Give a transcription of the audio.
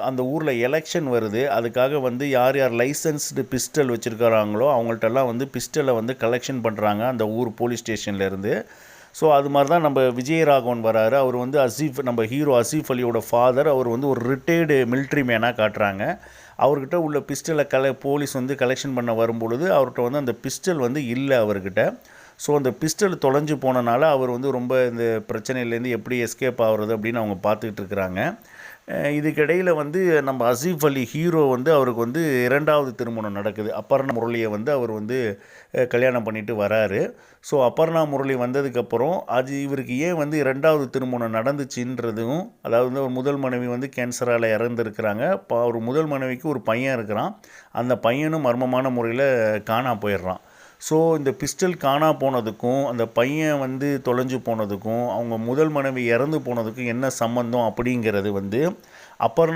அந்த ஊரில் எலெக்ஷன் வருது. அதுக்காக வந்து யார் யார் லைசன்ஸ்டு பிஸ்டல் வச்சுருக்கிறாங்களோ அவங்கள்ட்டெல்லாம் வந்து பிஸ்டலை வந்து கலெக்ஷன் பண்ணுறாங்க அந்த ஊர் போலீஸ் ஸ்டேஷன்லேருந்து. ஸோ அது மாதிரி தான் நம்ம விஜயராகவன் வராரு. அவர் வந்து நம்ம ஹீரோ ஆசிஃப் அலியோட ஃபாதர். அவர் வந்து ஒரு ரிட்டையர்டு மிலிட்ரி மேனாக காட்டுறாங்க. அவர்கிட்ட உள்ள பிஸ்டலை போலீஸ் வந்து கலெக்ஷன் பண்ண வரும்பொழுது அவர்கிட்ட வந்து அந்த பிஸ்டல் வந்து இல்லை அவர்கிட்ட. ஸோ அந்த பிஸ்டல் தொலைஞ்சு போனனால அவர் வந்து ரொம்ப இந்த பிரச்சனையிலேருந்து எப்படி எஸ்கேப் ஆகிறது அப்படின்னு அவங்க பார்த்துக்கிட்டு இருக்கிறாங்க. இதுக்கிடையில் வந்து நம்ம ஆசிஃப் அலி ஹீரோ வந்து அவருக்கு வந்து 2வது திருமணம் நடக்குது. அபர்ணா முரளியை வந்து அவர் வந்து கல்யாணம் பண்ணிட்டு வராரு. ஸோ அபர்ணா முரளி வந்ததுக்கப்புறம் இவருக்கு ஏன் வந்து 2வது திருமணம் நடந்துச்சுன்றதும், அதாவது ஒரு முதல் மனைவி வந்து கேன்சரால் இறந்துருக்கிறாங்க. ஒரு முதல் மனைவிக்கு ஒரு பையன் இருக்கிறான். அந்த பையனும் மர்மமான முறையில் காணா போயிடுறான். ஸோ இந்த பிஸ்டல் காணா போனதுக்கும் அந்த பையன் வந்து தொலைஞ்சு போனதுக்கும் அவங்க முதல் மனைவி இறந்து போனதுக்கும் என்ன சம்மந்தம் அப்படிங்கிறது வந்து அபர்ணா